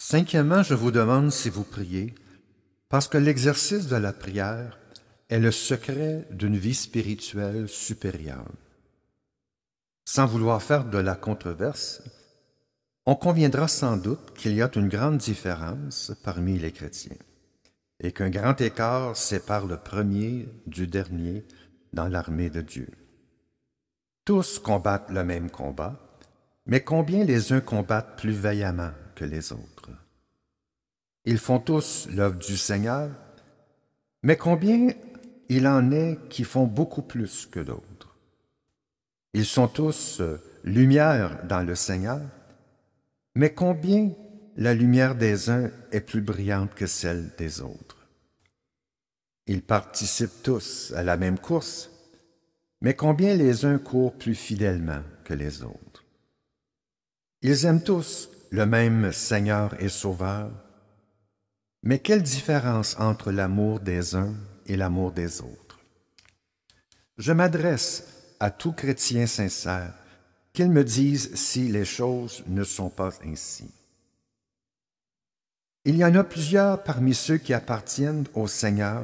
Cinquièmement, je vous demande si vous priez, parce que l'exercice de la prière est le secret d'une vie spirituelle supérieure. Sans vouloir faire de la controverse, on conviendra sans doute qu'il y a une grande différence parmi les chrétiens et qu'un grand écart sépare le premier du dernier dans l'armée de Dieu. Tous combattent le même combat, mais combien les uns combattent plus vaillamment que les autres? Ils font tous l'œuvre du Seigneur, mais combien il en est qui font beaucoup plus que d'autres? Ils sont tous lumière dans le Seigneur, mais combien la lumière des uns est plus brillante que celle des autres? Ils participent tous à la même course, mais combien les uns courent plus fidèlement que les autres? Ils aiment tous le même Seigneur et Sauveur, mais quelle différence entre l'amour des uns et l'amour des autres? Je m'adresse à tout chrétien sincère, qu'il me dise si les choses ne sont pas ainsi. Il y en a plusieurs parmi ceux qui appartiennent au Seigneur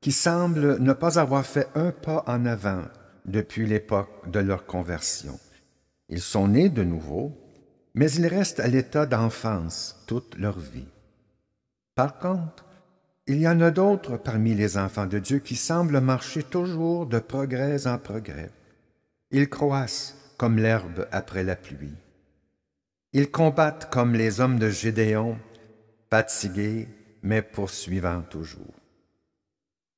qui semblent ne pas avoir fait un pas en avant depuis l'époque de leur conversion. Ils sont nés de nouveau, mais ils restent à l'état d'enfance toute leur vie. Par contre, il y en a d'autres parmi les enfants de Dieu qui semblent marcher toujours de progrès en progrès. Ils croissent comme l'herbe après la pluie. Ils combattent comme les hommes de Gédéon, fatigués, mais poursuivant toujours.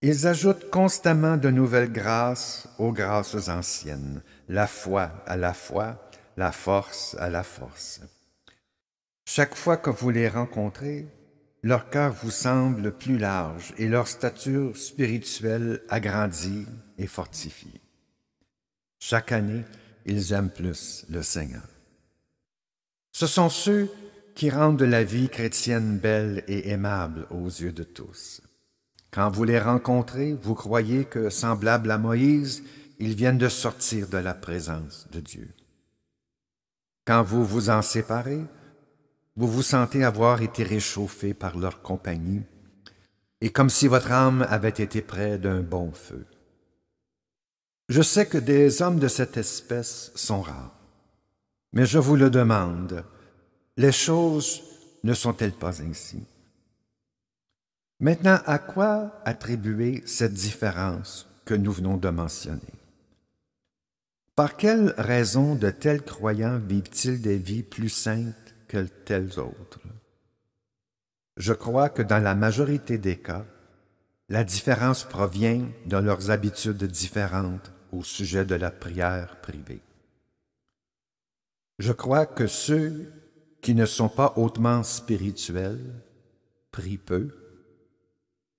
Ils ajoutent constamment de nouvelles grâces aux grâces anciennes, la foi à la foi, la force à la force. Chaque fois que vous les rencontrez, leur cœur vous semble plus large et leur stature spirituelle agrandie et fortifiée. Chaque année, ils aiment plus le Seigneur. Ce sont ceux qui rendent la vie chrétienne belle et aimable aux yeux de tous. Quand vous les rencontrez, vous croyez que, semblables à Moïse, ils viennent de sortir de la présence de Dieu. Quand vous vous en séparez, vous vous sentez avoir été réchauffé par leur compagnie, et comme si votre âme avait été près d'un bon feu. Je sais que des hommes de cette espèce sont rares, mais je vous le demande, les choses ne sont-elles pas ainsi? Maintenant, à quoi attribuer cette différence que nous venons de mentionner? Par quelle raison de tels croyants vivent-ils des vies plus saintes que tels autres? Je crois que dans la majorité des cas, la différence provient de leurs habitudes différentes au sujet de la prière privée. Je crois que ceux qui ne sont pas hautement spirituels prient peu,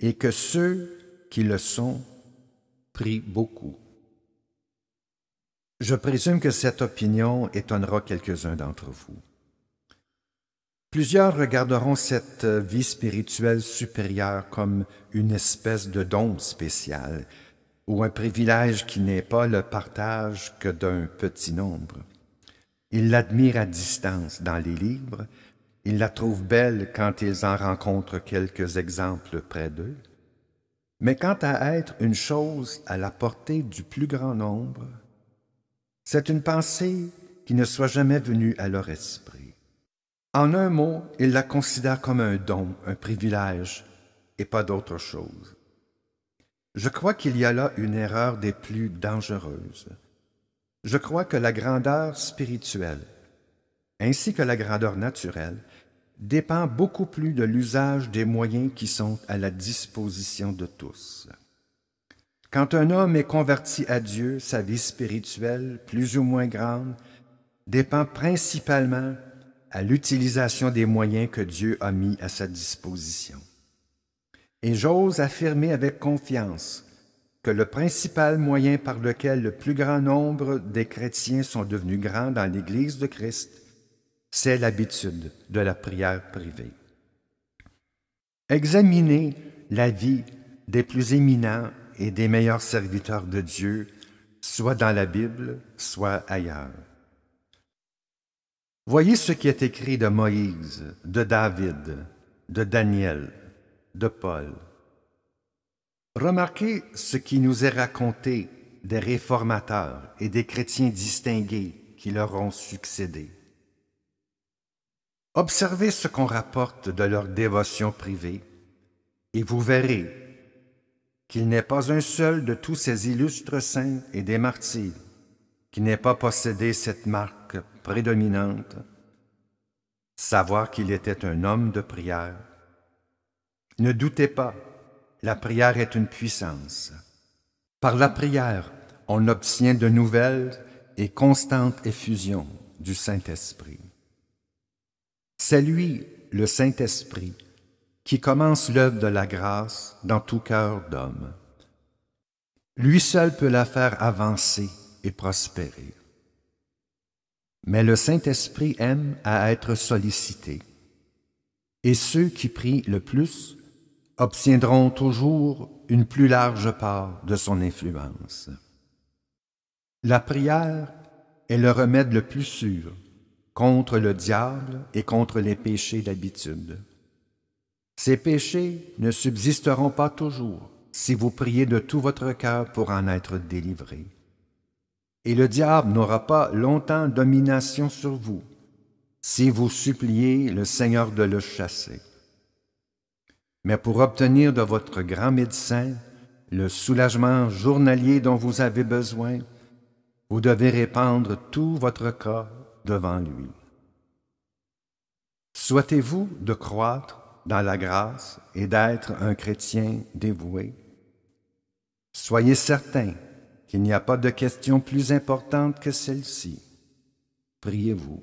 et que ceux qui le sont prient beaucoup. Je présume que cette opinion étonnera quelques-uns d'entre vous. Plusieurs regarderont cette vie spirituelle supérieure comme une espèce de don spécial ou un privilège qui n'est pas le partage que d'un petit nombre. Ils l'admirent à distance dans les livres, ils la trouvent belle quand ils en rencontrent quelques exemples près d'eux. Mais quant à être une chose à la portée du plus grand nombre, c'est une pensée qui ne soit jamais venue à leur esprit. En un mot, ils la considèrent comme un don, un privilège, et pas d'autre chose. Je crois qu'il y a là une erreur des plus dangereuses. Je crois que la grandeur spirituelle, ainsi que la grandeur naturelle, dépend beaucoup plus de l'usage des moyens qui sont à la disposition de tous. Quand un homme est converti à Dieu, sa vie spirituelle, plus ou moins grande, dépend principalement à l'utilisation des moyens que Dieu a mis à sa disposition. Et j'ose affirmer avec confiance que le principal moyen par lequel le plus grand nombre des chrétiens sont devenus grands dans l'Église de Christ, c'est l'habitude de la prière privée. Examinez la vie des plus éminents et des meilleurs serviteurs de Dieu, soit dans la Bible, soit ailleurs. Voyez ce qui est écrit de Moïse, de David, de Daniel, de Paul. Remarquez ce qui nous est raconté des réformateurs et des chrétiens distingués qui leur ont succédé. Observez ce qu'on rapporte de leur dévotion privée, et vous verrez qu'il n'est pas un seul de tous ces illustres saints et des martyrs qui n'ait pas possédé cette marque prédominante, savoir qu'il était un homme de prière. Ne doutez pas, la prière est une puissance. Par la prière, on obtient de nouvelles et constantes effusions du Saint-Esprit. C'est lui, le Saint-Esprit, qui commence l'œuvre de la grâce dans tout cœur d'homme. Lui seul peut la faire avancer et prospérer. Mais le Saint-Esprit aime à être sollicité, et ceux qui prient le plus obtiendront toujours une plus large part de son influence. La prière est le remède le plus sûr contre le diable et contre les péchés d'habitude. Ces péchés ne subsisteront pas toujours si vous priez de tout votre cœur pour en être délivré. Et le diable n'aura pas longtemps domination sur vous si vous suppliez le Seigneur de le chasser. Mais pour obtenir de votre grand médecin le soulagement journalier dont vous avez besoin, vous devez répandre tout votre corps devant lui. Souhaitez-vous de croître dans la grâce et d'être un chrétien dévoué? Soyez certain qu'il n'y a pas de question plus importante que celle-ci. Priez-vous.